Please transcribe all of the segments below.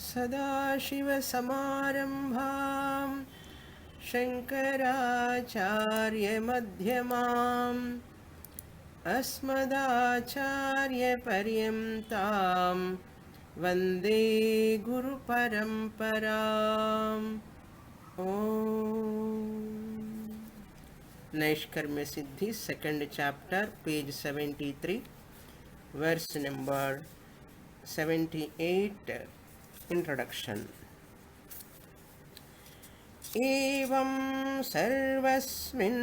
सदाशिवसमारम्भां शङ्कराचार्यमध्यमाम् अस्मदाचार्यपर्यन्तां वन्दे गुरुपरम्पराम्. Naishkarmya Siddhi, second chapter, page 73, verse number 78, introduction. Evam sarvasmin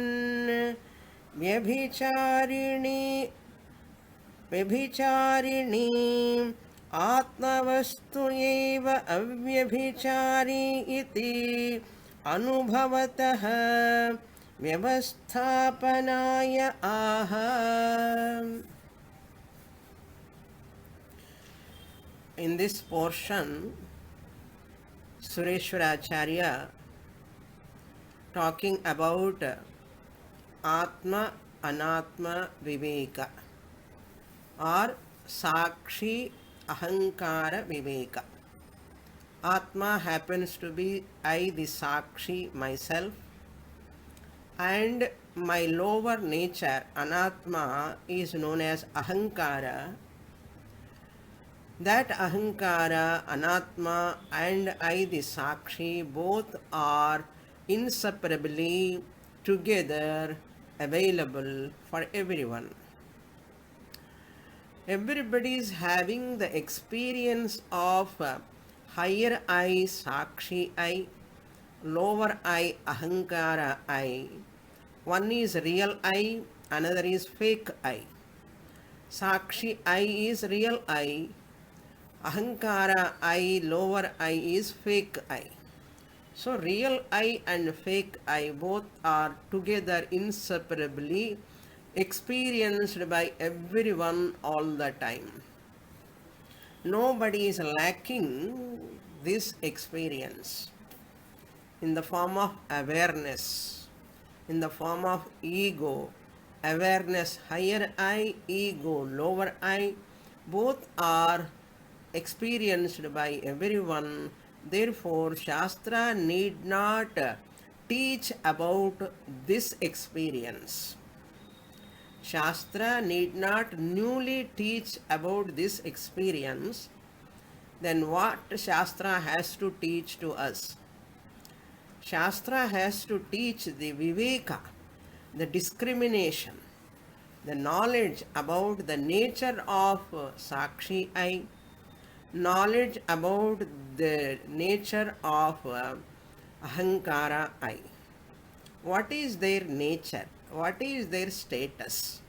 व्यभिचारिणी आत्मवस्तु एव अव्यभिचारी इति अनुभवतः व्यवस्थापनाय आह. In this portion, Sureshwaracharya talking about Atma Anatma Viveka or Sakshi Ahankara Viveka. Atma happens to be I, the Sakshi, myself, and my lower nature, Anatma, is known as Ahankara. That Ahankara, Anatma, and I, the Sakshi, both are inseparably together available for everyone. Everybody is having the experience of higher I, Sakshi I, lower I, Ahankara I. One is real I, another is fake I. Sakshi I is real I, Ahankara I, lower I is fake I. So real I and fake I both are together inseparably experienced by everyone all the time. Nobody is lacking this experience in the form of awareness, in the form of ego. Awareness higher I, ego lower I, both are experienced by everyone. Therefore, Shastra need not teach about this experience. Shastra need not newly teach about this experience. Then what Shastra has to teach to us? Shastra has to teach the Viveka, the discrimination, the knowledge about the nature of Sakshi I, knowledge about the nature of Ahankara I. What is their nature? What is their status?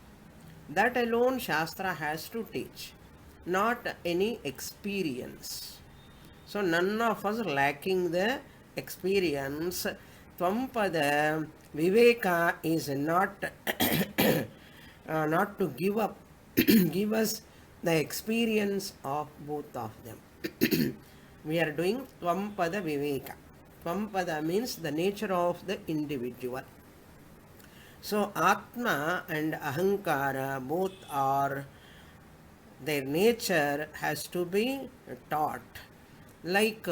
That alone Shastra has to teach, not any experience. So none of us lacking the experience. Tvampada Viveka is not not to give up, give us the experience of both of them. We are doing Tvampada Viveka. Tvampada means the nature of the individual. So Atma and Ahankara both are, their nature has to be taught. Like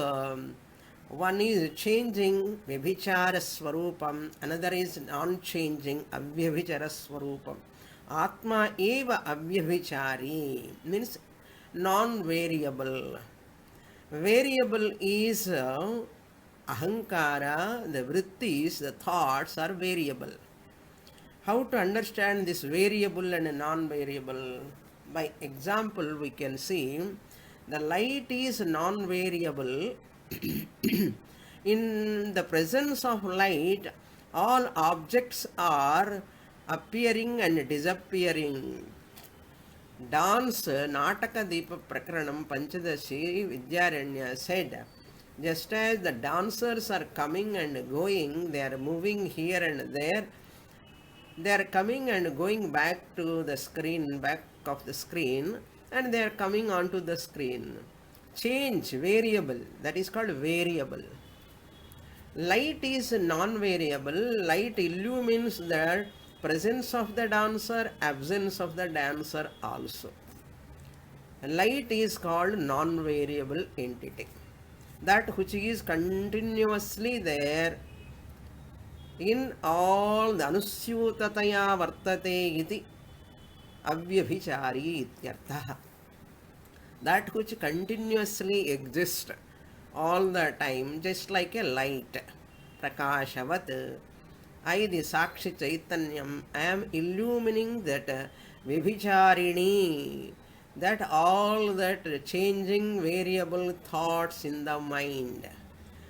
one is changing Vyabhichara Swarupam, another is non-changing Avyabhichara Swarupam. Atma eva Avyabhichari means non-variable. Variable is Ahankara, the vrittis, the thoughts are variable. How to understand this variable and non-variable? By example, we can see the light is non-variable. In the presence of light, all objects are appearing and disappearing. Dance, Nataka Deepa Prakaranam Panchadashi Vidyaranya said, just as the dancers are coming and going, they are moving here and there, they are coming and going back to the screen, back of the screen, and they are coming onto the screen. Change, variable, that is called variable. Light is non-variable. Light illumines the presence of the dancer, absence of the dancer also. Light is called non-variable entity. that which is continuously there in all the anusyutataya vartate iti avyabhichari ityartha. That which continuously exists all the time, just like a light, prakashavat. I, the Sakshi Chaitanyam, am illumining that vibhicharini, that all that changing variable thoughts in the mind,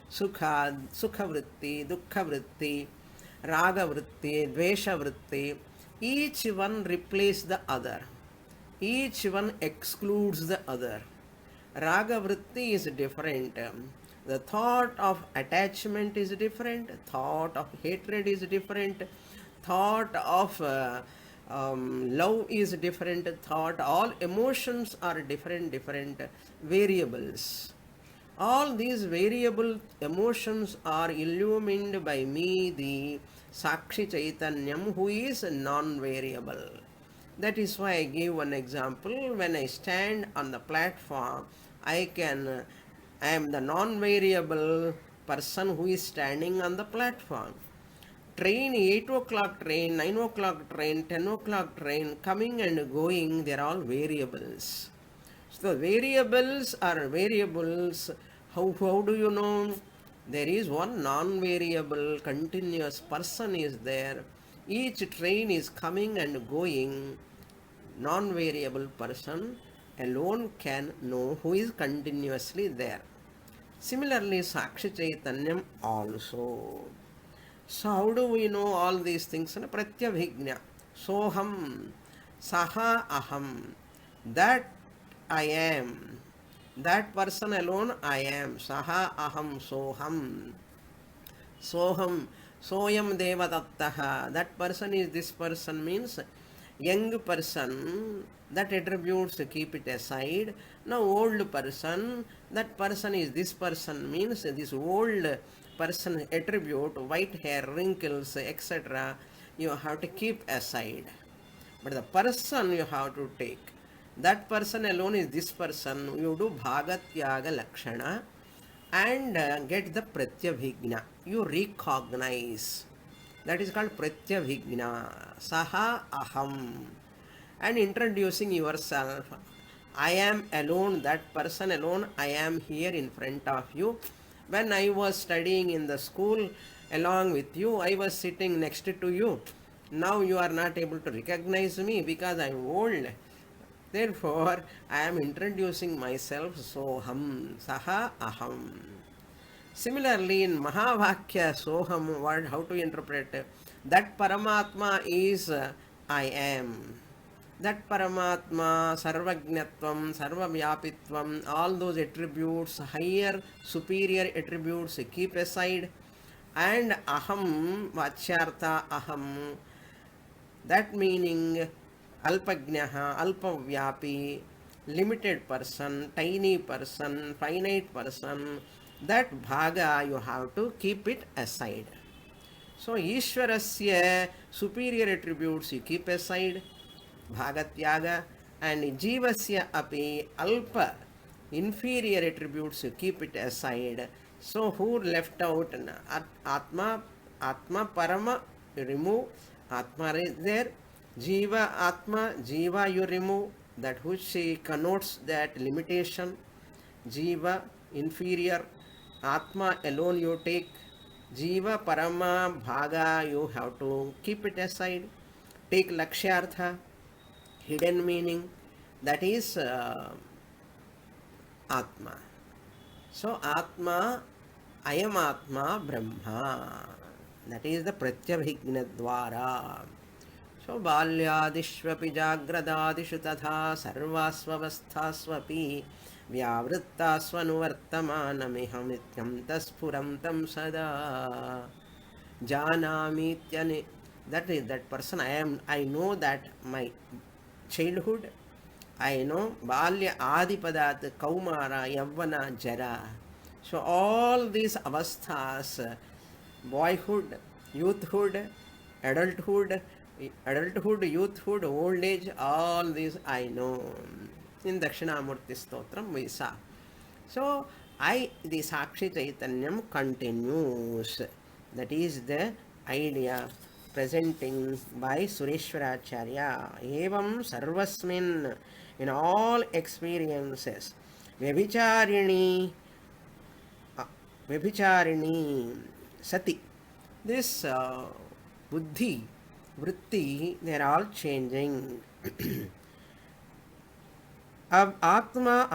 sukha vritti, dukkha vritti, raga vritti, dvesha vritti, each one replaces the other. Each one excludes the other. Raga vritti is different. The thought of attachment is different. Thought of hatred is different. Thought of love is different. Thought, all emotions are different variables. All these variable emotions are illumined by me, the Sakshi Chaitanyam, who is non-variable. That is why I give one example. When I stand on the platform, I am the non-variable person who is standing on the platform. Train, 8 o'clock train, 9 o'clock train, 10 o'clock train, coming and going, they are all variables. So variables are variables. How do you know? There is one non-variable continuous person is there. Each train is coming and going. Non-variable person alone can know who is continuously there. Similarly, Sakshi Chaitanyam also. So how do we know all these things? Pratyabhignya. Soham, saha aham. That I am. That person alone I am. Saha aham soham. Soham, soyam devadattaha. That person is this person means young person. That attributes keep it aside. Now old person. That person is this person means this old person attribute, white hair, wrinkles, etc. You have to keep aside. But the person you have to take. That person alone is this person. You do bhagatyaga lakshana and get the pratyabhigna. You recognize. That is called pratyabhigna. Saha aham. And introducing yourself. I am alone, that person alone, I am here in front of you. When I was studying in the school along with you, I was sitting next to you. Now you are not able to recognize me because I am old. Therefore, I am introducing myself, soham, saha aham. Similarly, in Mahavakya, soham word, how to interpret? That Paramatma is I am. That Paramatma, Sarvajnatvam, Sarvavyapitvam, all those attributes, higher, superior attributes, keep aside. And aham, vachyartha aham, that meaning alpajnaha, alpavyapi, limited person, tiny person, finite person, that bhaga you have to keep it aside. So Ishwarasya superior attributes you keep aside, bhagatyaga, and jivasya api alpa inferior attributes you keep it aside. So who left out? Atma, Atma Parama you remove, Atma is there. Jiva Atma, Jiva you remove, that which connotes that limitation. Jiva inferior, Atma alone you take. Jiva Parama Bhaga you have to keep it aside. Take Lakshyartha, hidden meaning, that is Atma. So Atma, I am Atma Brahma. That is the Pratyabhigna Dwara. So Balyadishvapi Jagradadishu Tatha Sarvasvavasthasvapi Vyavrittasvanuvartamanamihamityam Taspuramtam Sada Janamityani. That is that person I know that my childhood, I know Balya Adipadat, Kaumara, Yavana, Jara. So all these avasthas, boyhood, youthhood, adulthood, youthhood, old age, all these I know. In Dakshinamurti Stotram we saw. So I, the Sakshi Chaitanyam, continues. That is the idea presenting by Sureshwaracharya. Evam sarvasmin, in all experiences. Vyabhicharini, Vyabhicharini, Sati. This buddhi, vritti, they are all changing. अब आत्मा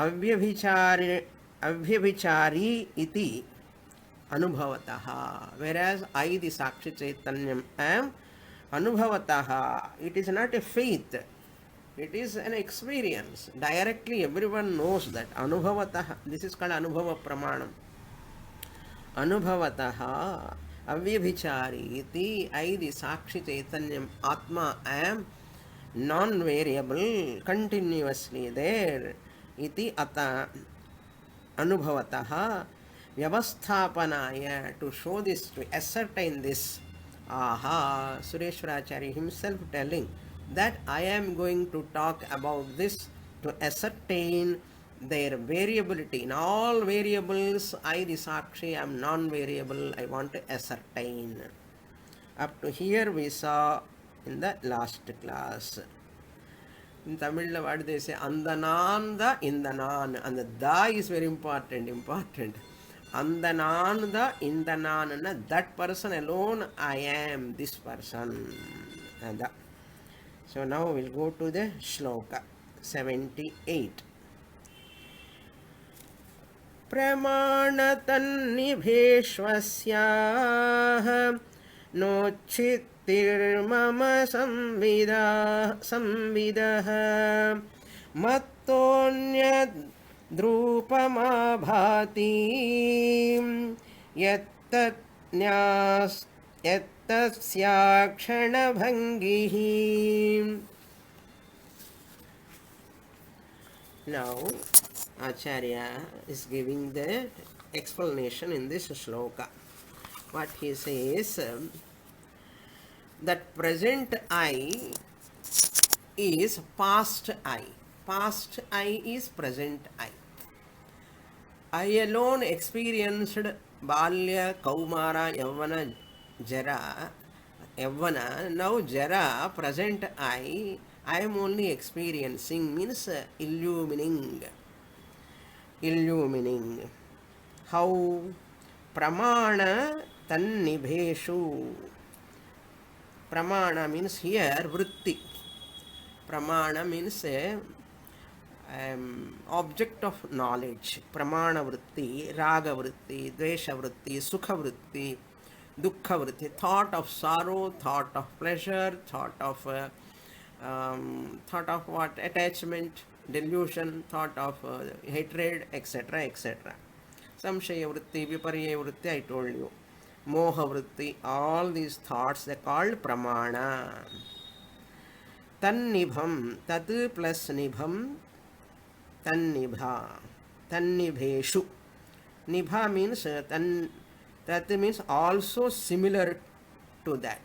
अव्यभिचारी इति अनुभवतः, whereas I, the Sakshi Chaitanyam, am anubhavatah. It is not a faith, it is an experience. Directly everyone knows that. Anubhavatah, this is called Anubhava Pramanam. Anubhavatah avyabhichari iti, I, the Sakshi Chaitanyam, Atma, am non-variable, continuously there. Iti ata anubhavatah vyavasthapanaya, to show this, to ascertain this. Aha, Sureshwaracharya himself telling that I am going to talk about this to ascertain their variability. In all variables, I, the Sakshi, am non-variable. I want to ascertain. Up to here we saw in the last class. In Tamil, what they say, Andananda Indanan, and the da is very important. Andananda Indanan, that person alone, I am this person. And so now we'll go to the shloka 78. Pramanatannibheshvasyaha nocchittirmama samvidaha mattonyad drupamabhati yattasyakshanabhangihi. Now Acharya is giving the explanation in this shloka. What he says, that present I is past I. Past I is present I. I alone experienced Balya, Kaumara, Yavana, Jara, Yavana. Now Jara, present I am only experiencing, means illumining. How? Pramana tannibheshu. Pramana means here vritti. Pramana means object of knowledge. Pramana vritti, raga vritti, dvesha vritti, sukha vritti, dukkha vritti. Thought of sorrow, thought of pleasure, thought of what? Attachment, delusion, thought of hatred, etc., etc. Samshaya vritti, viparya vritti, I told you. Moha vritti, all these thoughts, they are called pramana. Tannibham, tat plus nibham, tannibha, tannibheshu. Nibha means that means also similar to that.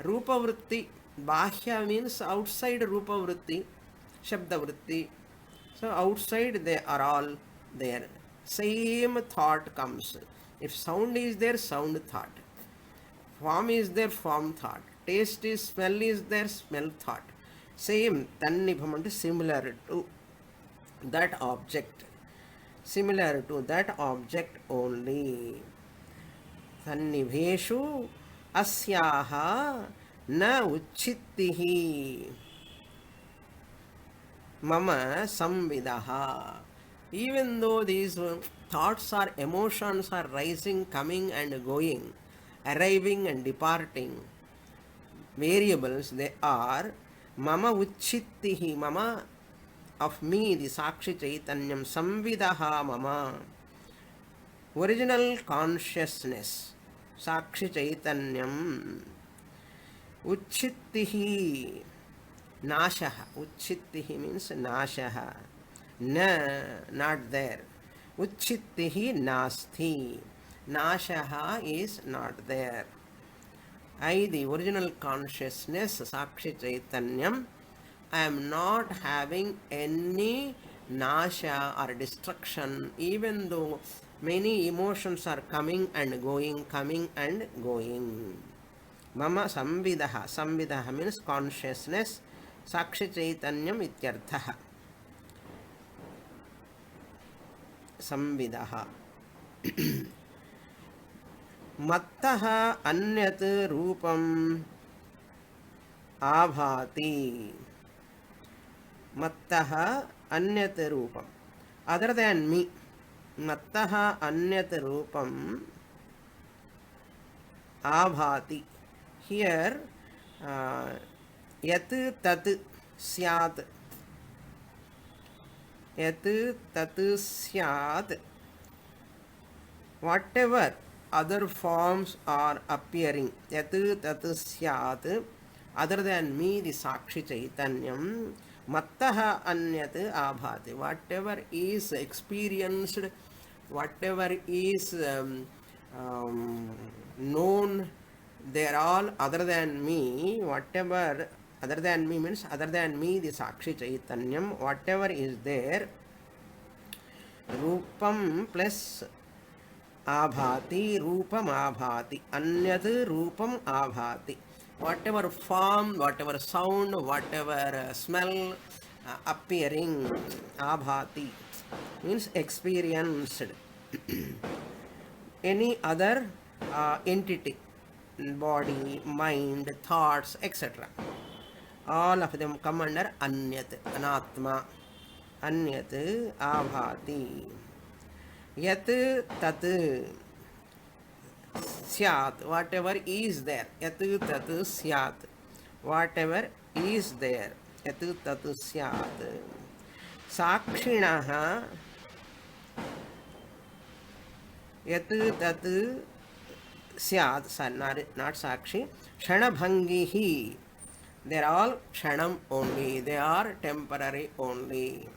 Rupa vritti, bahya means outside rupa vritti, shabda vritti. So outside they are all there. Same thought comes. If sound is there, sound thought. Form is there, form thought. Taste is, smell is there, smell thought. Same, tannibham, similar to that object. Similar to that object only. Tannibheshu asyaha na uchittihi mama samvidaha. Even though these thoughts or emotions are rising, coming and going, arriving and departing, variables, they are mama uchittihi, mama of me, the Sakshi Chaitanyam, samvidaha mama, original consciousness, Sakshi Chaitanyam, uchittihi, nashaha, uchittihi means nashaha, na, not there, uchittihi nasti, nashaha is not there. I, the original consciousness, Sakshi Chaitanyam, I am not having any nasha or destruction, even though many emotions are coming and going, coming and going. Mama samvidaha. Samvidaha means consciousness. Sakshi chaitanyam ityarthaha. Samvidaha. Mattaha anyat rupam abhati. Mattaha anyat rupam. Other than me. Mattaha anyat rupam abhati. Here, yat tat syat. Yat tat syat. Whatever other forms are appearing, yat tat syat, other than me, the Sakshi Chaitanyam, mattaha anyat abhati. Whatever is experienced, whatever is known, they are all other than me. Whatever other than me means other than me, the Sakshi Chaitanyam, whatever is there, Rupam plus abhati, Rupam abhati, Anyat Rupam abhati. Whatever form, whatever sound, whatever smell appearing, abhati means experienced. Any other entity, body, mind, thoughts, etc. All of them come under Anyat, Anatma. Anyat abhati. Yat tat syat. Whatever is there. Yat tat syat. Whatever is there. Yat tat syat. Sakshinaha. Yat tat syat. Not sakshi. Kshanabhangihi. They are all kshanam only. They are temporary only.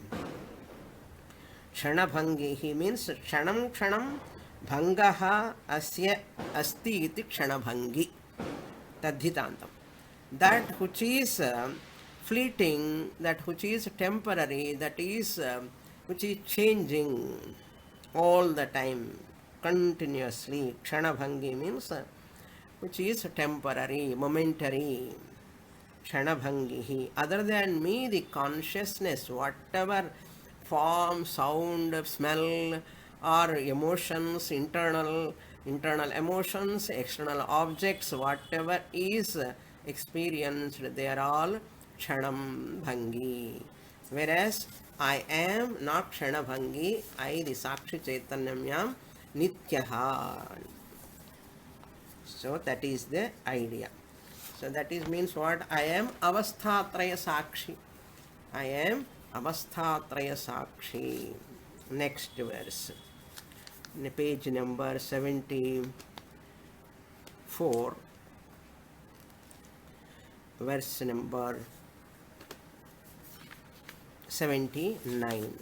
Kshanabhangihi means kshanam kshanam bhangaha asya asti iti kshanabhangi. Tadhitantam. That which is fleeting, that which is temporary, that is which is changing all the time, continuously. Kshanabhangi means which is temporary, momentary. Kshanabhangihi. Other than me, the consciousness, whatever form, sound, smell, or emotions, internal emotions, external objects, whatever is experienced, they are all Kshanam Bhangi. Whereas I am not Kshanabhangi, I, the Sakshi Chaitanyam, Nityaha. So that is the idea. So that is means what? I am Avasthatraya Sakshi. I am Avasthatraya Sakshi. Next verse. Page number 74. Verse number 79.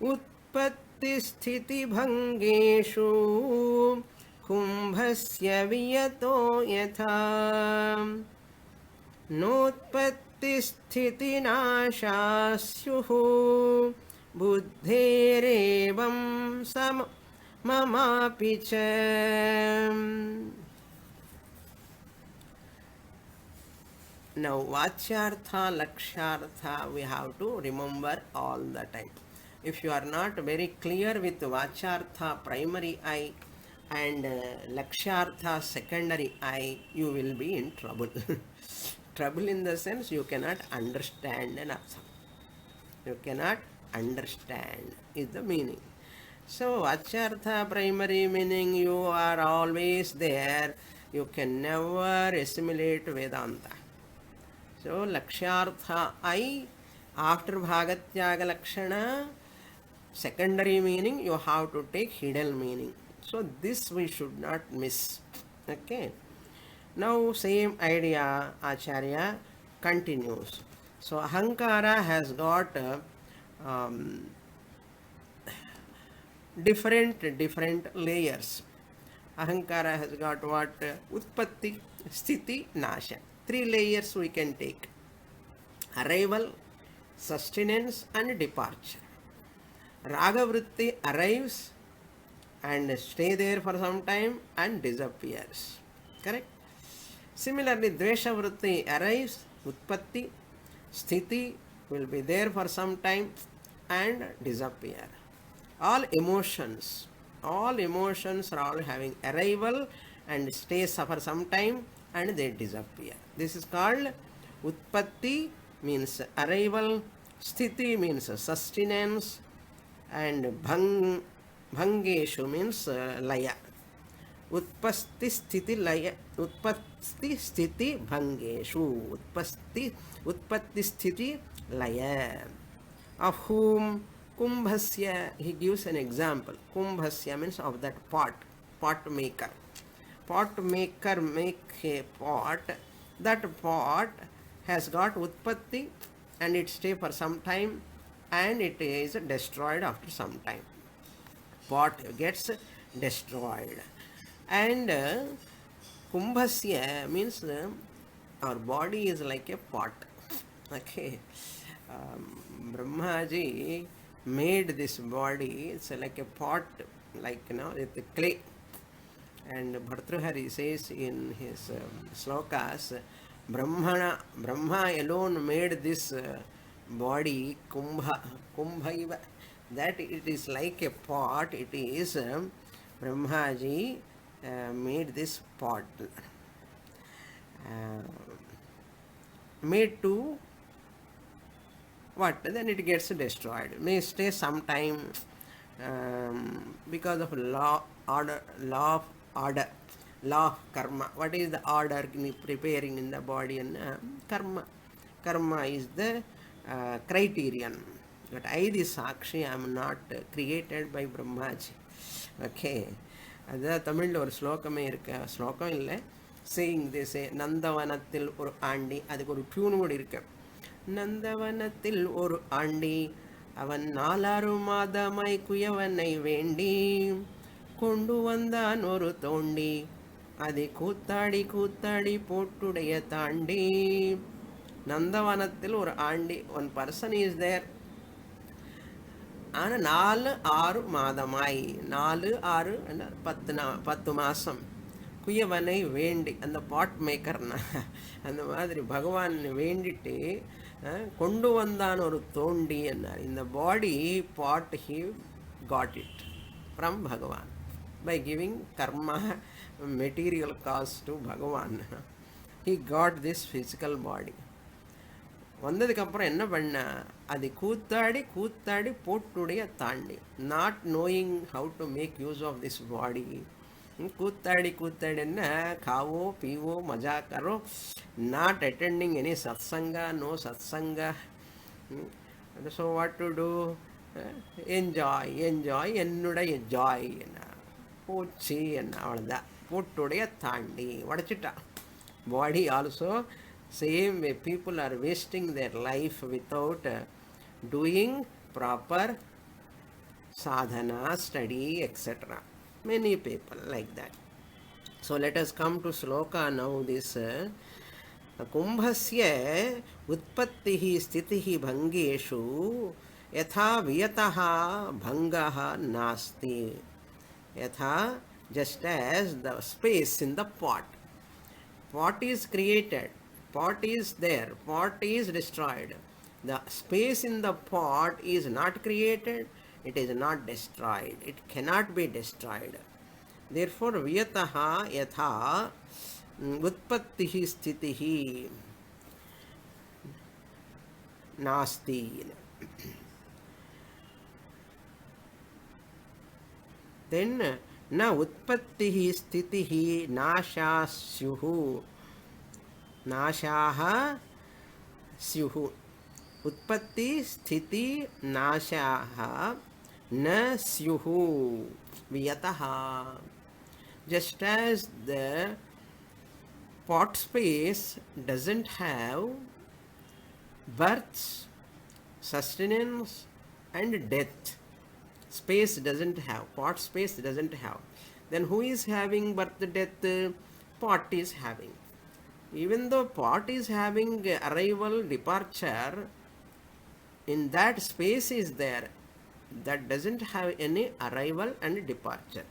उत्पत्तिस्थितिभङ्गेषु कुम्भस्य वियतो यथा नोत्पत्तिस्थितिनाशा स्युः बुद्धेरेवं ममापि च. Now, Vachyartha, Lakshyartha, we have to remember all the time. If you are not very clear with Vachyartha primary eye and Lakshyartha secondary eye, you will be in trouble. Trouble in the sense you cannot understand an artha. You cannot understand is the meaning. So, Vachyartha primary meaning, you are always there. You can never assimilate Vedanta. So, Lakshyartha I, after Bhagatyaga Lakshana, secondary meaning, you have to take hidden meaning. So, this we should not miss. Okay. Now, same idea, Acharya continues. So, Ahankara has got different layers. Ahankara has got what? Utpatti, Sthiti, Nasha. Three layers we can take: arrival, sustenance, and departure. Ragavritti arrives and stay there for some time and disappears. Correct? Similarly, Dvesha Vritti arrives, Utpatti, Sthiti will be there for some time and disappear. All emotions are all having arrival and stay for some time and they disappear. This is called Utpatti, means arrival, Sthiti means sustenance, and Bhangeshu means laya. Utpasti sthiti laya, utpatti sthiti bhangeshu, utpatti sthiti laya. Of whom? Kumbhasya, he gives an example. Kumbhasya means of that pot maker. Pot maker make a pot. That pot has got utpatti and it stay for some time and it is destroyed after some time. Pot gets destroyed. And Kumbhasya means our body is like a pot. Okay. Brahmaji made this body, it's like a pot, like, with the clay. And Bhartrhari says in his slokas, Brahma alone made this body, Kumbhaiva, that it is like a pot. It is Brahmaji made this pot. Made to what? Then it gets destroyed. May stay some time because of law of karma. What is the order preparing in the body? And karma. Karma is the criterion. But I, the Sakshi, am not created by Brahmaji. Okay. அதான் தமிழில் ஒரு ஸ்லோகமே இருக்கு. ஸ்லோகம் இல்லை, saying this. நந்தவனத்தில் ஒரு aunty, அதுக்கு ஒரு டியூன் கூட இருக்கு. நந்தவனத்தில் ஒரு ஆண்டி, அவன் 4 மாதமாய் குயவனை வேண்டி, கொண்டு வந்தான் ஒரு தோண்டி, அதை கூத்தாடி கூத்தாடி போட்டுடைய தாண்டி. நந்தவனத்தில் ஒரு ஆண்டி, ஒன் பர்சன் இஸ் தேர். ஆனால் 4-6 மாதமாய், 4-6 10 மாதம் குயவனை வேண்டி, அந்த பாட் மேக்கர்னா அந்த மாதிரி பகவான் வேண்டிட்டு கொண்டு வந்தான் ஒரு தோண்டி என்னார். இந்த body but he got it from Bhagavan by giving karma material cost to Bhagavan. He got this physical body. வந்ததுக்கப்புறம் என்ன பண்ண, அது கூத்தாடி கூத்தாடி போட்டுடைய தாண்டி, not knowing how to make use of this body. கூத்தாடி கூத்தாடின்னா खाओ पीवो मजा करो, not attending any satsanga, no satsanga. So what to do? Enjoy என்னுடைய ஜாய் என்ன போச்சு என்ன, அவ்வளோதான். போட்டுடைய தாண்டி உடச்சிட்டா. Body also same way people are wasting their life without doing proper sadhana, study, etc. Many people like that. So let us come to sloka now. This kumbhasya utpattihi sthitihi bhangeshu yatha viyataha bhangaha nasti. Yatha, just as the space in the pot. Pot is created, pot is there, pot is destroyed. The space in the pot is not created, it is not destroyed, it cannot be destroyed. Therefore viyataha yatha utpattihi sthitihi nasti. Then na utpattihi sthitihi nashasyuhu. नाशाहा स्युः. उत्पत्ति स्थिति नाशाहा न स्युः वियतः. Just as the pot space doesn't have births, sustenance and death, space doesn't have, pot space doesn't have, then who is having birth, death? Pot is having. Even though pot is having arrival, departure, in that space is there, that doesn't have any arrival and departure.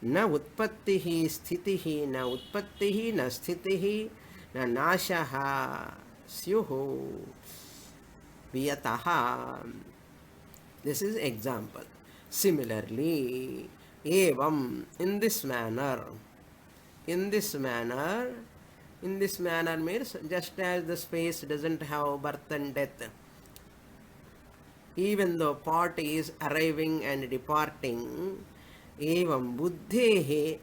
Na utpattihi sthitihi, na utpattihi, na sthitihi, na nashaha syuhu viyataha. This is example. Similarly, evam, in this manner, in this manner, in this manner means just as the space doesn't have birth and death, even though pot is arriving and departing, evam buddhehe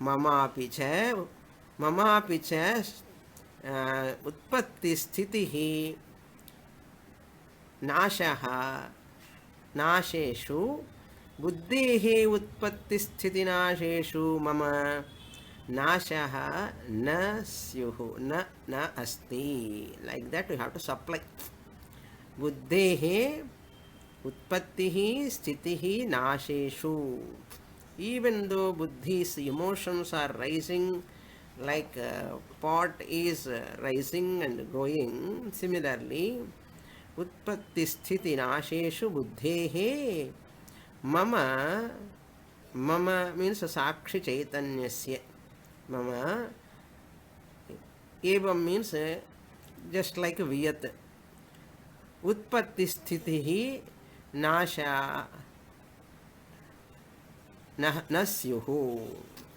mamapi cha utpatti sthitihi nashaha नाशेषु बुद्धेः उत्पत्ति स्थिति नाशेषु मम नाशः न स्युः न अस्ति. Like that you have to supply. बुद्धेः उत्पत्तिः स्थितिः नाशेषु. Even though buddhi's emotions are rising, like pot is rising and going, similarly उत्पत्ति स्थिति नाशेषु बुद्धेः मम मम मीन्स साक्षी चैतन्यस्य मम एवं मीन्स जस्ट लाइक वियत उत्पत्ति स्थिति नाशा न स्युः.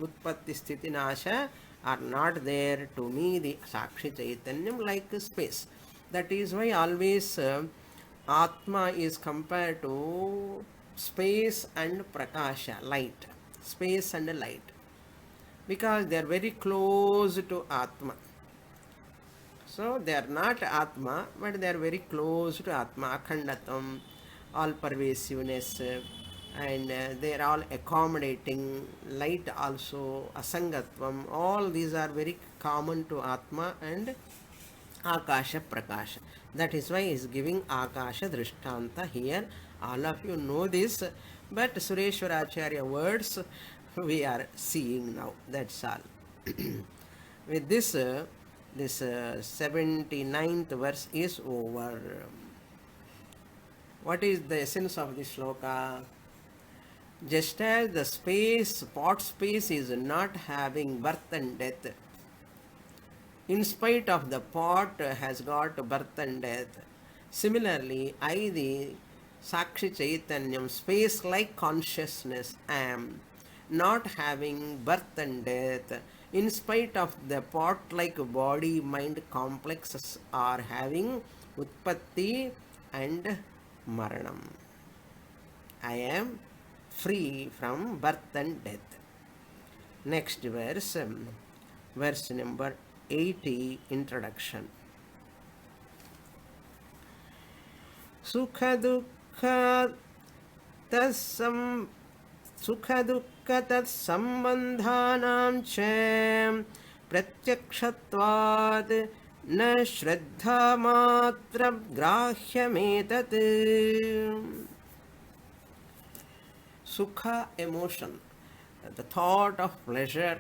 उत्पत्ति स्थिति नाशा are not there to me, the sakshi chaitanyam, like space. That is why always Atma is compared to space and prakasha, light. Space and light. Because they are very close to Atma. So they are not Atma, but they are very close to Atma, Akhandatam, all pervasiveness, and they are all accommodating. Light also, Asangatvam, all these are very common to Atma and Akasha Prakasha. That is why he is giving Akasha Drishtanta here. All of you know this, but Sureshwaracharya words we are seeing now. That's all. With this, this 79th verse is over. What is the essence of this shloka? Just as the space, pot space is not having birth and death, in spite of the pot has got birth and death. Similarly, I, the Sakshi Chaitanyam, space-like consciousness, am not having birth and death. In spite of the pot-like body-mind complexes are having Utpatti and Maranam. I am free from birth and death. Next verse, verse number 80, introduction. Sukha dukkha tat sambandhanam cha pratyakshatvad na shraddha matra grahyametat. Sukha, emotion, the thought of pleasure.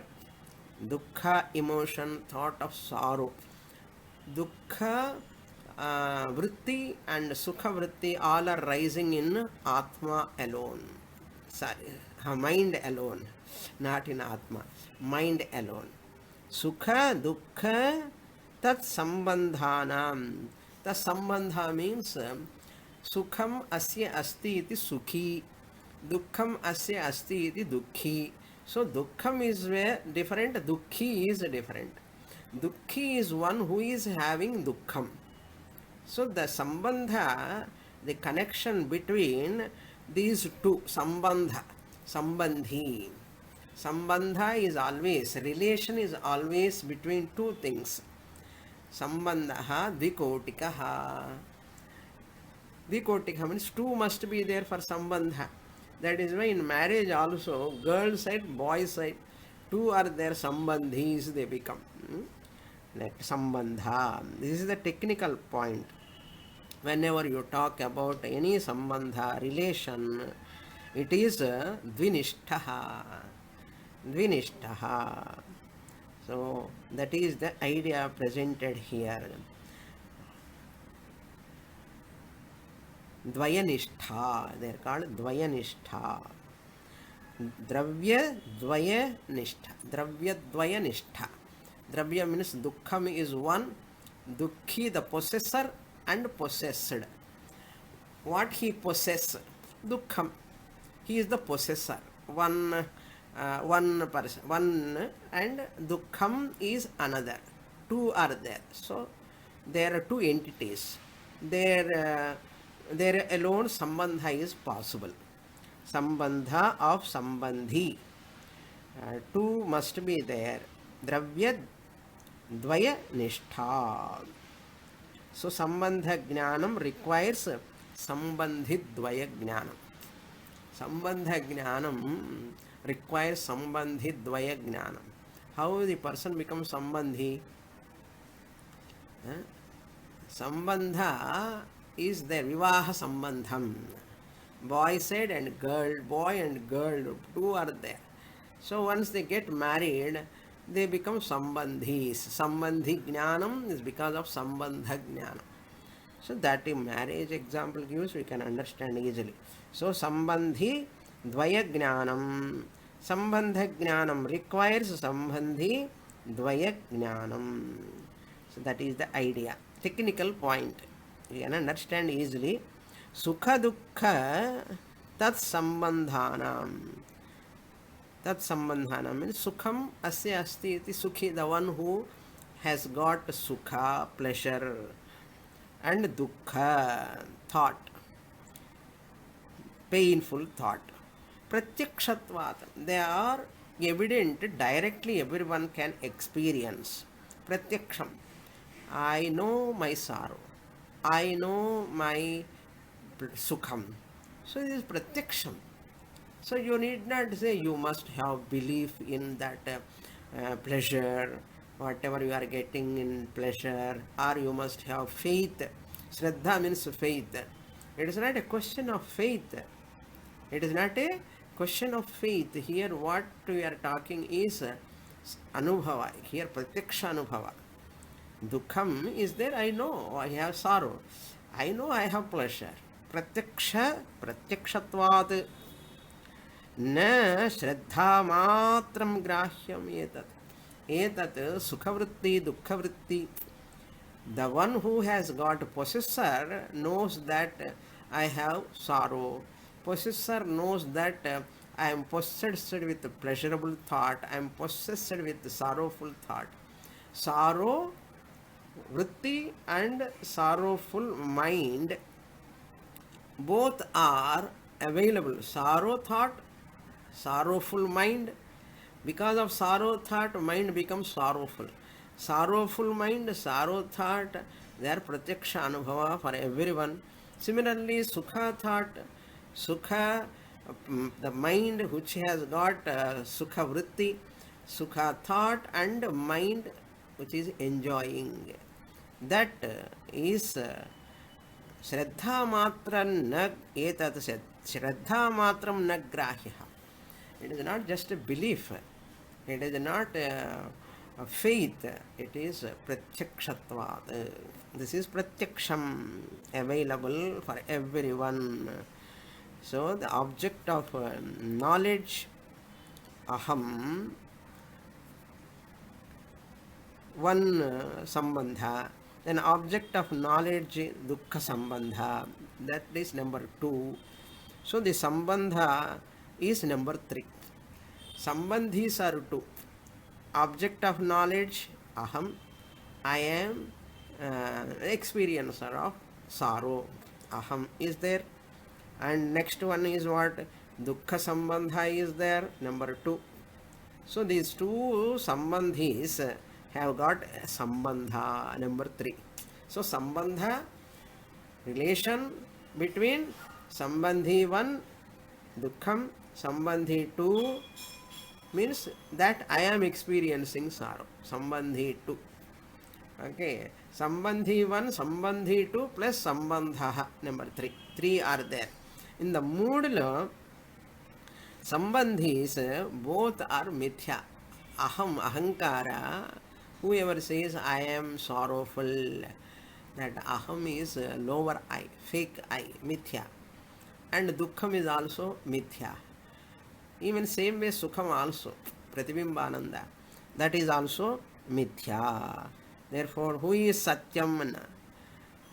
Dukkha, emotion, thought of sorrow. Dukkha vritti and sukha vritti all are rising in Atma alone. Sorry, mind alone, not in Atma. Mind alone. Sukha, dukkha, tat sambandhanam. Tat sambandha means sukham asya asti iti sukhi. Dukkham asya asti iti dukhi. So dukkham is different, dukhi is different. Dukhi is one who is having dukkham. So the sambandha, the connection between these two, sambandha, sambandhi. Sambandha is always, relation is always between two things. Sambandha dvikotikaha. Dvikotikaha means two must be there for sambandha. That is why in marriage also, girl side, boy side, two are there, sambandhis they become. Like sambandha. This is the technical point. Whenever you talk about any sambandha, relation, it is dvinishtaha. Dvinishtaha. So that is the idea presented here. Dvayanishtha, they are called Dvayanishtha. Dravya Dvaya Nishtha. Dravya Dvaya Nishtha. Dravya means Dukkham is one, Dukhi the possessor and possessed. What he possesses? Dukkham. He is the possessor. One person, one, and Dukkham is another. Two are there. So there are two entities. There alone Sambandha is possible. Sambandha of Sambandhi. Two must be there. Dravya Dvaya Nishtha. So Sambandha Jnanam requires Sambandhi Dvaya Jnanam. Sambandha Jnanam requires Sambandhi Dvaya Jnanam. How the person becomes Sambandhi? Sambandha is there, Vivaha Sambandham. Boy side and girl, boy and girl, two are there. So once they get married, they become Sambandhis. Sambandhi Jnanam is because of Sambandha Jnanam. So that in marriage example gives, we can understand easily. So Sambandhi Dvaya Jnanam. Sambandha Jnanam requires Sambandhi Dvaya Jnanam. So that is the idea. Technical point. You can understand easily. Sukha Dukkha Tat Sambandhanam. Tat Sambandhanam means Sukham Asya Asti iti Sukhi, the one who has got Sukha, pleasure, and Dukkha, thought, painful thought. Pratyakshatvat, they are evident, directly everyone can experience. Pratyaksham, I know my sorrow, I know my Sukham. So it is Pratyaksham. So you need not say you must have belief in that pleasure, whatever you are getting in pleasure, or you must have faith. Shraddha means faith. It is not a question of faith. It is not a question of faith. Here what we are talking is Anubhava. Here Pratyaksha Anubhava. Dukkham is there, I know, I have sorrow. I know I have pleasure. Pratyaksha, Pratyakshatvat. न श्रद्धा मात्रम ग्राह्यम एतत् सुखवृत्ति दुःखवृत्ति. The one who has got possessor knows that I have sorrow. Possessor knows that I am possessed with pleasurable thought, I am possessed with sorrowful thought. Sorrow vritti and sorrowful mind, both are available. Sorrow thought, sorrowful mind. Because of sorrow thought, mind becomes sorrowful. Sorrowful mind, sorrow thought, they are pratyaksha anubhava for everyone. Similarly, sukha thought, sukha, the mind which has got sukha vritti, sukha thought, and mind which is enjoying. That is Shraddha matram na etat Shraddha matram na grahya. It is not just a belief, it is not a faith, it is pratyakshatvat. This is pratyaksham, available for everyone. So the object of knowledge, aham, one sambandha. Then object of knowledge, dukkha sambandha, that is number 2. So the sambandha is number 3. Sambandhis are 2. Object of knowledge, aham, I am experiencer of sorrow, aham is there. And next one is what? Dukkha sambandha is there, number 2. So these two sambandhis have got sambandha, number 3. So sambandha, relation between sambandhi 1, dukkham, sambandhi 2 means that I am experiencing sorrow, sambandhi 2. Okay, sambandhi 1, sambandhi 2 plus sambandha, number 3. 3 are there. In the mood lo, sambandhis both are mithya. aham, ahankara, whoever says I am sorrowful, that aham is lower I, fake I, mithya. And dukkham is also mithya. Even same way sukham also, pratibimbananda, that is also mithya. Therefore, who is satyam?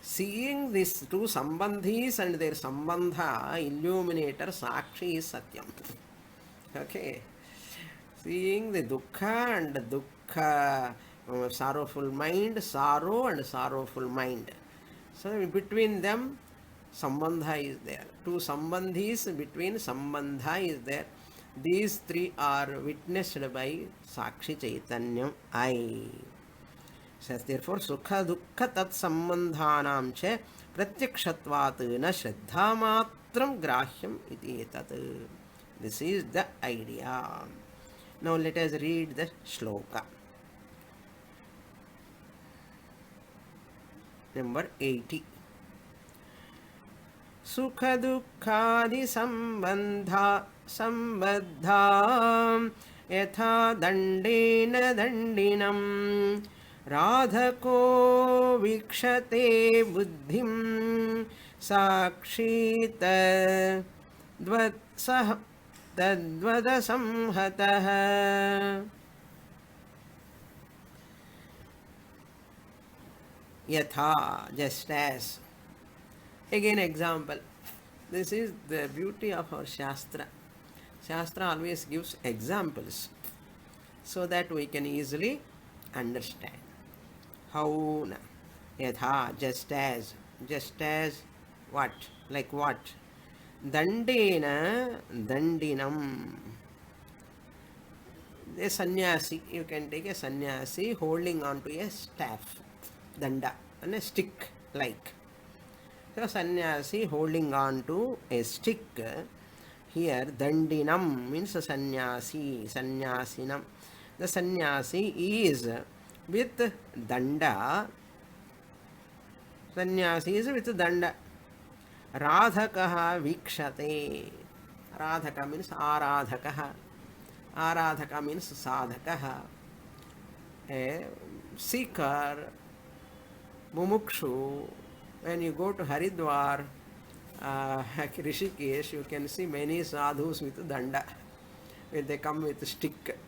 Seeing these two sambandhis and their sambandha illuminator sakshi is satyam. Okay. Seeing the dukkha and dukkha, sorrowful mind, sorrow and sorrowful mind. So between them, sambandha is there. Two sambandhis between sambandha is there. These three are witnessed by Sakshi Chaitanyam I. Says therefore, sukha dukkha tat sambandhanam che pratyakshatvat na shraddha matram grahyam iti etat. This is the idea. Now let us read the shloka. Number 80. Sukha dukkhadi sambandha yatha dandena dandinam radhako vikshate buddhim sakshita dvatsah tadvada samhatah. Yatha, just as. Again example. This is the beauty of our Shastra. Shastra always gives examples so that we can easily understand. How? Yatha, just as what? Like what? Dandena dandinam. A sannyasi, you can take a sannyasi holding on to a staff, danda, and a stick like. So sannyasi holding on to a stick. Here dandinam means sannyasi, sannyasinam. The sannyasi is with danda. Sannyasi is with danda. Radhakaha vikshate. Radhaka means aradhakaha. Aradhaka means sadhakaha. A seeker, mumukshu. When you go to Haridwar, Rishikesh, you can see many sadhus with danda. When they come with stick.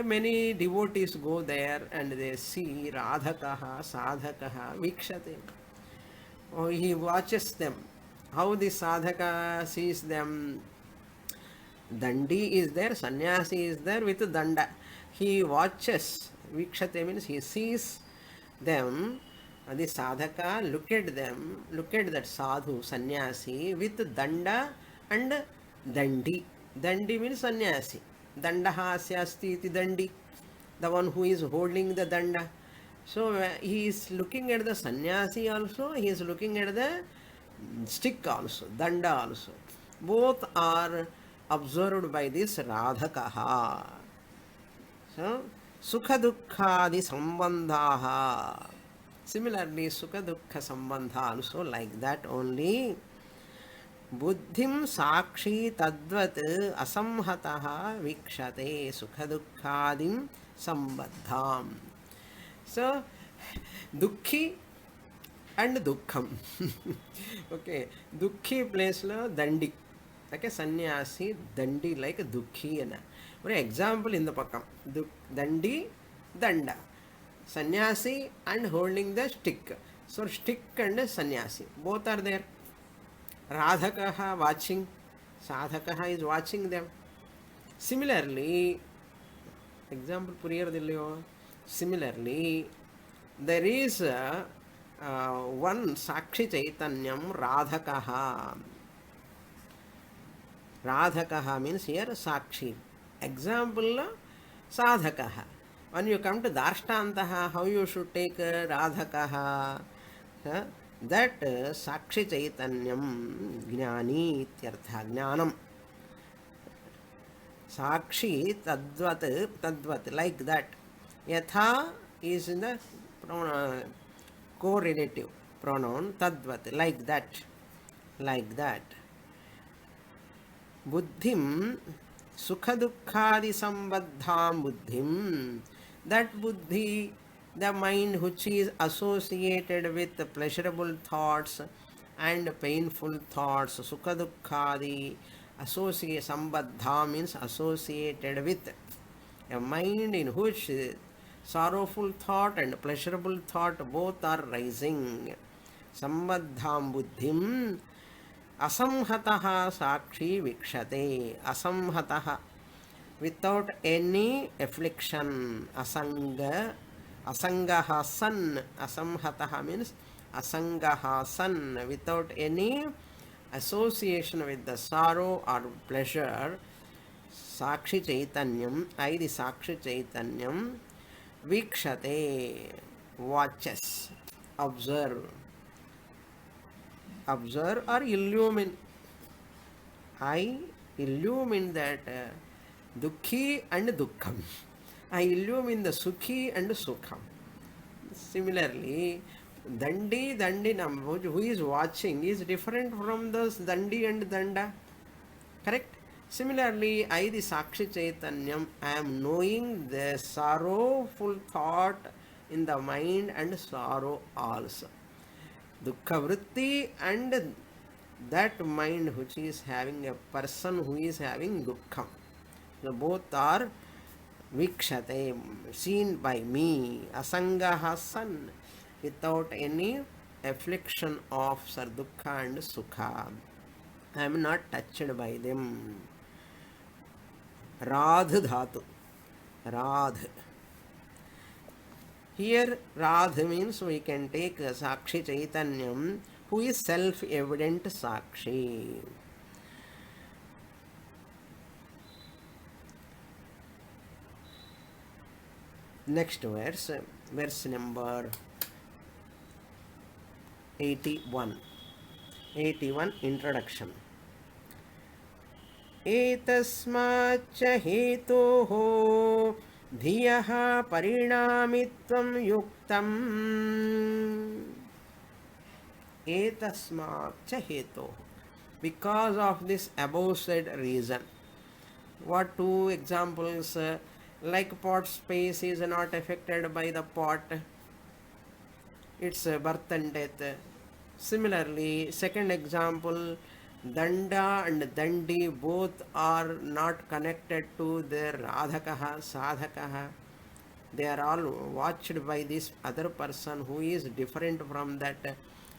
Many devotees go there and they see Radhakaha, Sadhakaha, Vikshate. Oh, he watches them. How the sadhaka sees them? Dandi is there, sannyasi is there with danda. He watches. Vikshate means he sees them. The sadhaka look at them, look at that sadhu, sannyasi with danda and dandi. Dandi means sannyasi. Dandaha asyasti iti dandi. The one who is holding the danda. So he is looking at the sannyasi also, he is looking at the stick also, danda also. Both are observed by this Radhakaha. So, Sukha Dukkhadi Sambandhaha. Similarly, Sukha Dukkha Sambandha also like that only. Buddhim Sakshi Tadvat Asamhataha Vikshate Sukha Dukkhadim Sambandham. So, Dukhi and Dukkham. Okay, Dukhi place la Dandi. Like a sannyasi, Dandi like a Dukhi. For example, in the Pakam, Dandi, Danda. Sannyasi and holding the stick. So, stick and sannyasi, both are there. Radhakaha watching, Sadhakaha is watching them. Similarly, example, similarly, there is one Sakshi Chaitanyam Radhakaha. Radhakaha means here Sakshi. Example, Sadhakaha. When you come to Darshtantaha, how you should take Radhakaha? That Sakshi Chaitanyam Jnani Ityartha Jnanam. Sakshi Tadvat, like that. Yatha is in the correlative pronoun, Tadvat, like that. Like that. Buddhim sukha dukkhadi sambaddham buddhim, that buddhi, the mind which is associated with pleasurable thoughts and painful thoughts, sukha dukkhadi, associate, sambaddha means associated with, a mind in which sorrowful thought and pleasurable thought both are rising. Sambaddham buddhim asamhataha sakshi vikshate. Asamhataha, without any affliction. Asanga, asangaha san. Asamhataha means asangaha san, without any association with the sorrow or pleasure. Sakshi Chaitanyam, I the Sakshi Chaitanyam, Vikshate, watches, observe, observe or illumine. I illumine that Dukhi and Dukkham. I illumine the Sukhi and Sukham. Similarly, Dandi Nam, who is watching, is different from the Dandi and Danda. Correct? Similarly, I, the Sakshi Chaitanyam, am knowing the sorrowful thought in the mind and sorrow also. Dukkha vritti and that mind which is having a person who is having dukkham. So both are vikshate, seen by me, asangaha san, without any affliction of sardukha and sukha. I am not touched by them. Radh dhatu. Radh. Here Radh means we can take Sakshi Chaitanyam, who is self-evident Sakshi. Next verse, verse number 81. 81 introduction. एतस्माच्च हेतोः धियः परिणामित्वं युक्तम्. एतस्माच्च हेतोः, because of this above said reason. What two examples? Like pot space is not affected by the pot, its birth and death. Similarly, second example, Danda and Dandi both are not connected to their Radhakaha, Sadhakaha. They are all watched by this other person who is different from that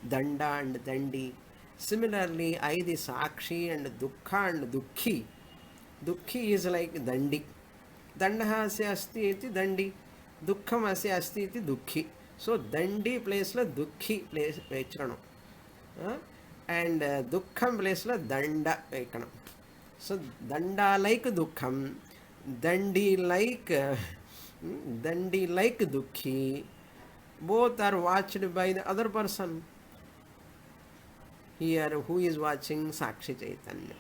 Danda and Dandi. Similarly, I, the Sakshi, and Dukkha and Dukhi. Dukhi is like Dandi. Dandaha asya asti iti Dandi. Dukkham asya asti iti Dukhi. So Dandi place la Dukhi place vechranam. And Dukkham place la Danda vekanam. So Danda like Dukkham, Dandi like Dukhi. Both are watched by the other person. Here, who is watching? Sakshi Chaitanya.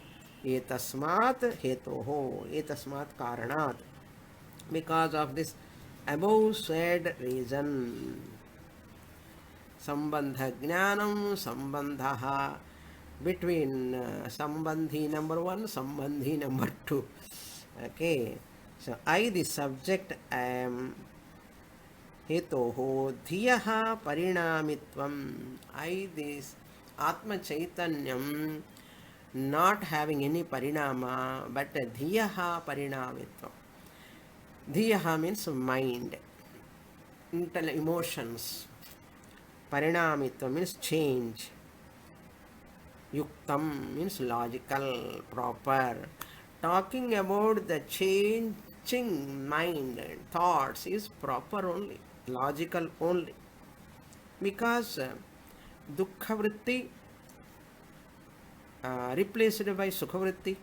Etasmat hetoho, etasmat karanat. Because of this above said reason. Sambandha jnanam sambandha, between sambandhi number 1, sambandhi number 2. Okay. So I, the subject, am hetoho dhiyaha parinamitvam. I, this Atma Chaitanyam, not having any parinama, but dhiyaha parinamitvam. Dhiyaha means mind, emotions. Parinamitvam means change. Yuktam means logical, proper. Talking about the changing mind and thoughts is proper only, logical only. Because dukkha vritti replaced by sukha vritti.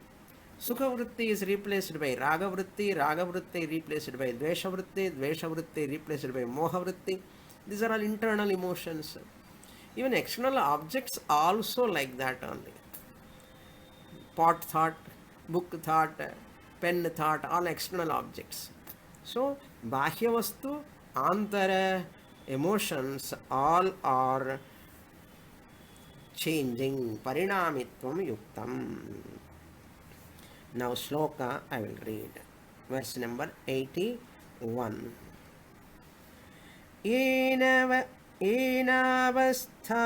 Sukha vritti is replaced by raga vritti replaced by dvesha vritti replaced by moha vritti. These are all internal emotions. Even external objects also like that only. Pot thought, book thought, pen thought, all external objects. So, bahya vastu, antara, emotions, all are changing. Parinamitvam yuktam. Now sloka I will read. Verse number 81. येनावस्था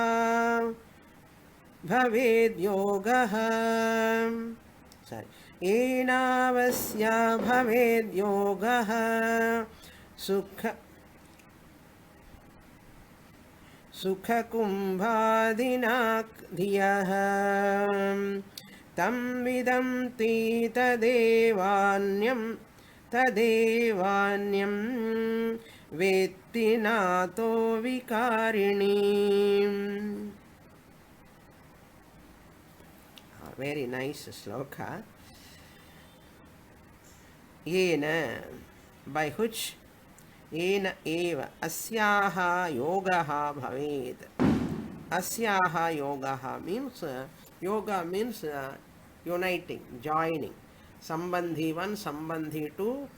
भवेद्योगः येनावस्या भवेद्योगः सुखकुम्भादिना धियः तं विदन्ति तदेवान्यं वेत्ति नातो विकारिणीम्. Very nice sloka. Yena, by which yena eva asyaha yogaha bhavet. Asyaha yogaha means yoga means uniting, joining. Sambandhi 1, Sambandhi 2,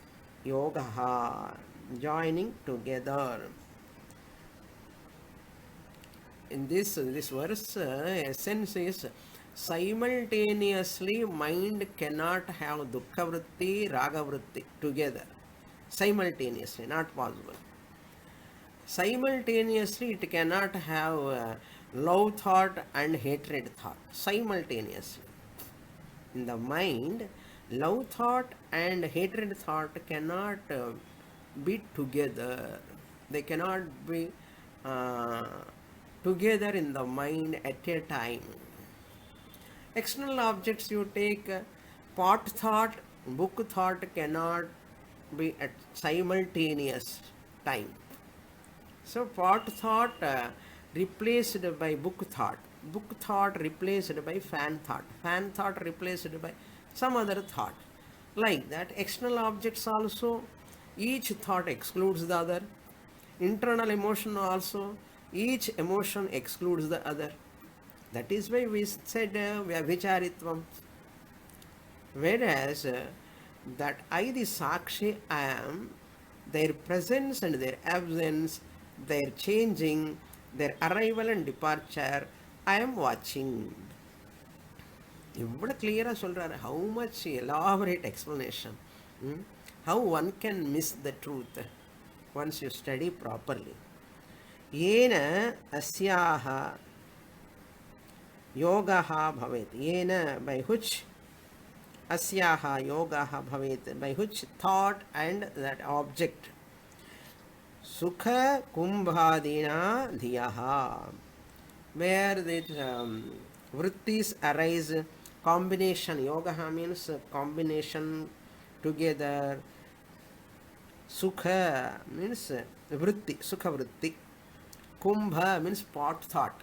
yogaha, joining together. In this verse, essence is simultaneously mind cannot have dukkha vritti, raga vritti together. Simultaneously, not possible. Simultaneously, it cannot have love thought and hatred thought. Simultaneously. In the mind, love thought and hatred thought cannot be together. They cannot be together in the mind at a time. External objects you take, pot thought, book thought cannot be at simultaneous time. So pot thought replaced by book thought replaced by fan thought replaced by some other thought. Like that, external objects also, each thought excludes the other. Internal emotion also, each emotion excludes the other. That is why we said Vyavicharitvam. Whereas that I, the Sakshi, I am, their presence and their absence, their changing, their arrival and departure, I am watching. Clear how much elaborate explanation. How one can miss the truth once you study properly. Yena asyaha yogaha bhavet. Yena, by which asyaha yogaha bhavet, by which thought and that object. Sukha kumbhadina dhiyaha, where the vrittis arise, combination. Yogaha means combination together. Sukha means vritti, sukha vritti. Kumbha means pot thought.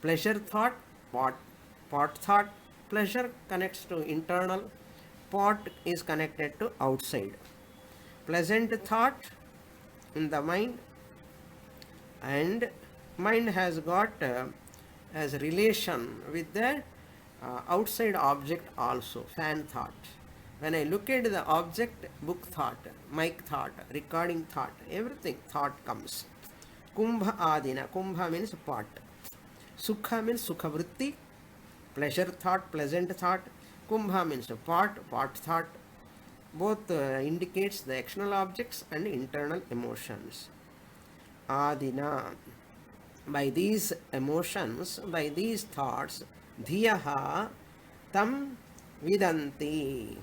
Pleasure thought, pot thought. Pleasure connects to internal, pot is connected to outside. Pleasant thought in the mind, and mind has got as relation with the outside object also, fan thought. When I look at the object, book thought, mic thought, recording thought, everything thought comes. Kumbha adina, kumbha means pot. Sukha means sukha vritti, pleasure thought, pleasant thought. Kumbha means pot thought. Both indicates the external objects and internal emotions. Adina, by these emotions, by these thoughts, dhiyaha tam vidanti.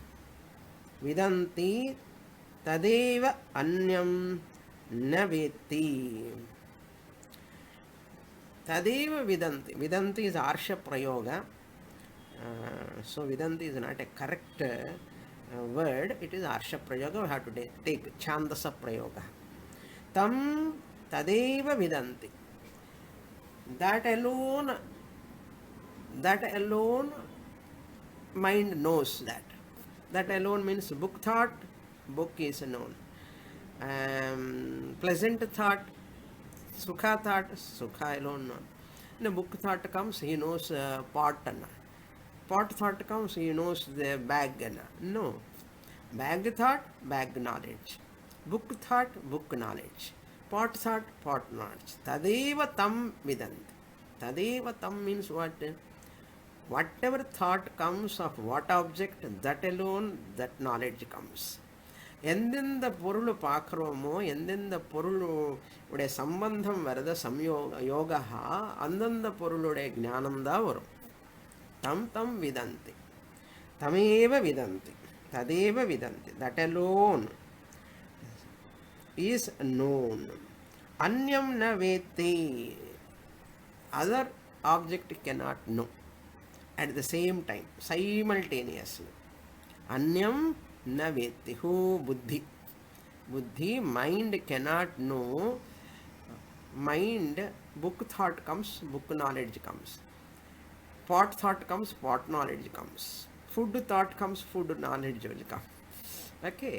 Vidanti tadeva anyam na vetti. Tadeva vidanti. Vidanti is arsha prayoga. So vidanti is not a correct word. It is arsha prayoga. We have to take chandasa prayoga. Tam tadeva vidanti. That alone mind knows that. That alone means book thought, book is known. Pleasant thought, sukha thought, sukha alone known. When book thought comes, he knows pot. Pot thought comes, he knows the bag. No. Bag thought, bag knowledge. Book thought, book knowledge. Pot thought, pot knowledge. Tadeva tam vidanti. Tadeva tam means what? whatever thought comes of what object, that alone that knowledge comes. எந்தெந்த பொருள் பார்க்குறோமோ, எந்தெந்த பொருளுடைய சம்பந்தம் வருத யோகா, அந்தந்த பொருளுடைய ஞானம்தான் வரும். தம் தம் விதந்தி, தமேவ விதந்தி, ததேவ விதந்தி, தட் alone is known. அந்யம் ந வேத்தி, other object cannot know at the same time, simultaneously. Anyam na vetti. Who? Buddhi. Buddhi, mind cannot know. Mind, book thought comes, book knowledge comes. Pot thought comes, pot knowledge comes. Food thought comes, food knowledge will come. Okay.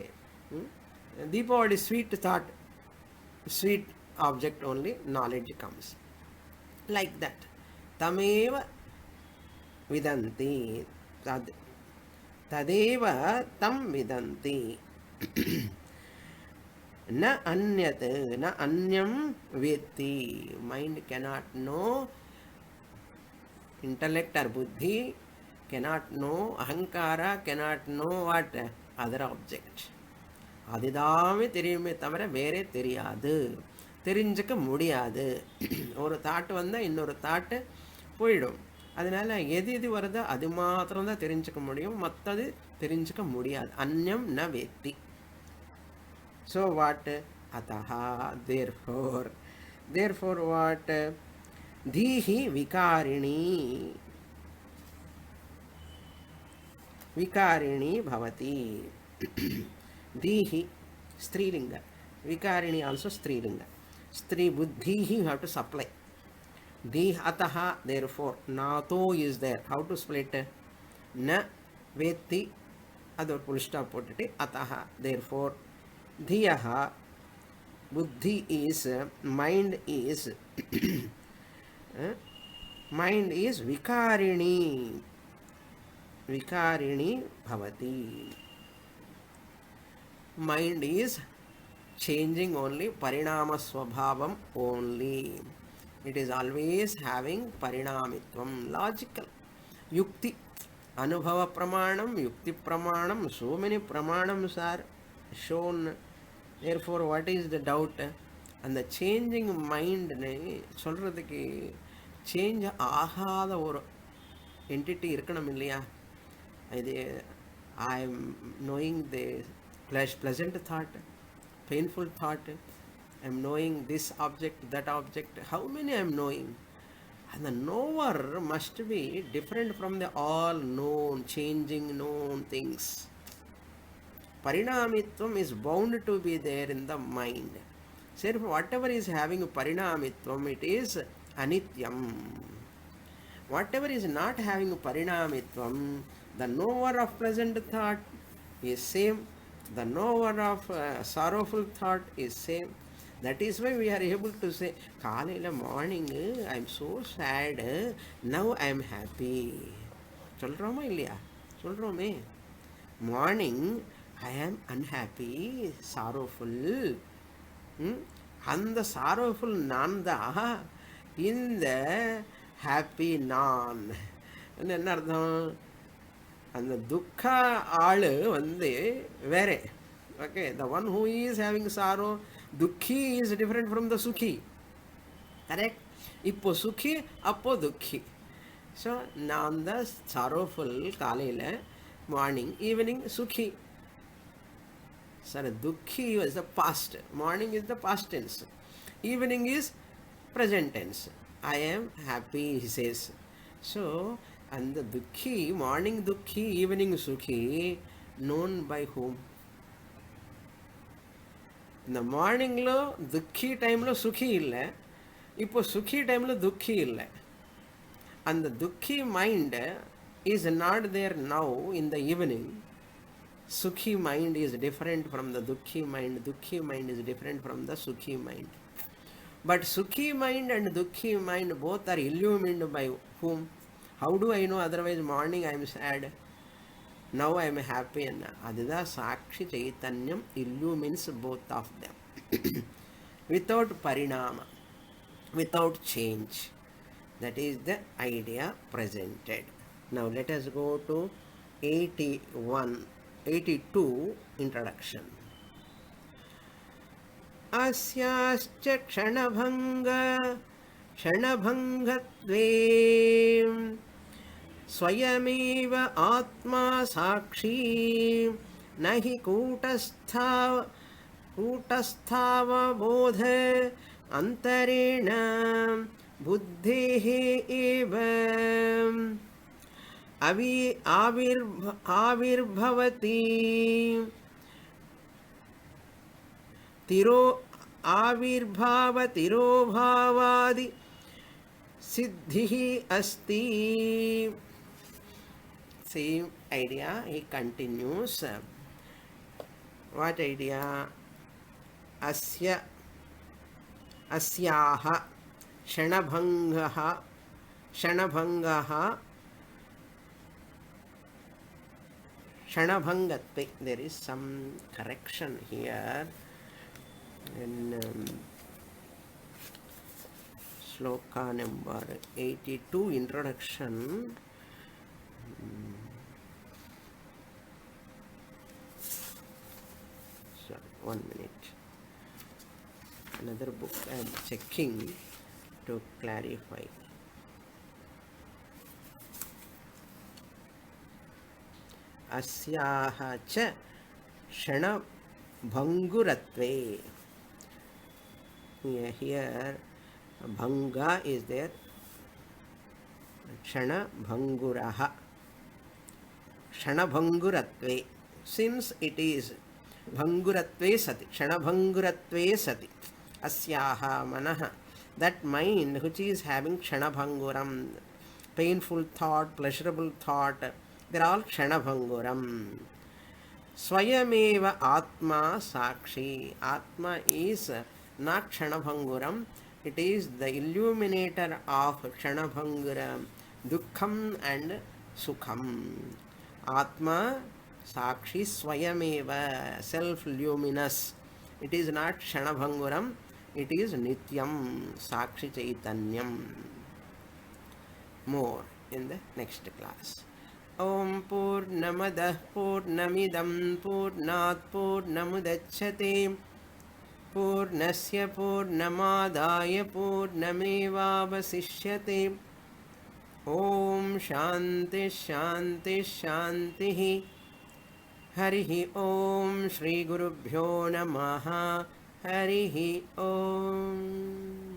Deepavali, sweet thought, sweet object only, knowledge comes. Like that. Tameva vidanti, tadeva tam vidanti. Na anyat, na anyam vetti. Mind cannot know, intellect or buddhi cannot know, ahankara cannot know what? Other object. அதுதாமே தெரியுமே தவிர வேறே தெரியாது, தெரிஞ்சுக்க முடியாது. ஒரு thought வந்தால் இன்னொரு thought போயிடும். அதனால் எது எது வருதோ அது மாத்திரம்தான் தெரிஞ்சுக்க முடியும், மற்றது தெரிஞ்சுக்க முடியாது. அந்யம் ந வேத்தி. So what? அதஹா, தேர்ஃபோர் வாட்? தீஹி விகாரிணி, விகாரிணி பவதி. Dihi, Strilinga. Vikarini also Strilinga. Stri buddhihi, you have to supply. Dih ataha, therefore. Nato is there. How to split? Na vetti, other full stop put it. Ataha, therefore. Dhiyaha, buddhi is, mind is, mind is vikarini. Vikarini bhavati. Mind is changing only, parinama swabhavam only. It is always having parinamitvam, logical. Yukti, anubhava pramanam, yukti pramanam, so many pramanams are shown. Therefore, what is the doubt? And the changing mind, சொல்றதுக்கு change ஆகாத ஒரு entity இருக்கணும் இல்லையா? இது I am knowing the pleasant thought, painful thought, I am knowing this object, that object. How many I am knowing? And the knower must be different from the all known, changing known things. Parinamitvam is bound to be there in the mind. So whatever is having parinamitvam, it is anityam. Whatever is not having parinamitvam, the knower of pleasant thought is same, the knower of sorrowful thought is same. That is why we are able to say, Kalayila morning I am so sad, now I am happy. சொல்றோமா இல்லையா? சொல்றோமே. Morning I am unhappy, sorrowful. அந்த sorrowful நான் தான் இந்த happy நான். என்ன அர்த்தம்? அந்த துக்கா ஆளு வேற. Okay, the one who is having sorrow, dukhi is different from the sukhi. Correct? இப்போ சுகி, அப்போ துக்கி. So நான் the sorrowful காலையில், morning, evening sukhi. Sorry, dukhi is the past. Morning is the past tense. Evening is present tense. I am happy, he says. So, and the dukhi, morning dukhi, evening sukhi, known by whom? In the morning lo dukhi time lo sukhi illa, ipo sukhi time lo dukhi illa. And the dukhi mind is not there now in the evening. Sukhi mind is different from the dukhi mind. Dukhi mind is different from the sukhi mind. But sukhi mind and dukhi mind both are illumined by whom? How do I know? Otherwise morning I am sad, now I am happy. And adida sakshi chaitanyam illumines both of them. Without parinama, without change. That is the idea presented. Now let us go to 82 introduction. अस्याश्च क्षणभङ्गत्वे स्वयमेव आत्मा साक्षी न हि कूटस्थावबोध अन्तरेण बुद्धेः एव आविर्भवति आविर्भावतिरोभावादि सिद्धिः अस्ति. Same idea, he continues. What idea? अस्याः क्षणभङ्गत्वे. There is some correction here in sloka number 82 introduction. Sorry, 1 minute. Another book I am checking to clarify. अस्याः च क्षणभङ्गुरत्वे. Here bhanga is there. Kshanabhanguraha. Kshanabhanguratve. Since it is bhanguratve sati, kshanabhanguratve sati, asyaha manaha, that mind which is having kshanabhanguram, painful thought, pleasurable thought, they are all kshanabhanguram. Swayameva atma sakshi. Atma is not kshanabhanguram, it is the illuminator of kshanabhanguram, dukkham and sukham. Atma sakshi swayameva, self-luminous. It is not kshanabhanguram, it is nityam, sakshi chaitanyam. More in the next class. Om Purnamadah Purnamidam Purnat Purnamudachyate Purnasya Purnamadaya Purnamevavasishyate. Om Shanti Shanti Shanti. Harihi Om Shri Gurubhyo Namaha. Harihi Om.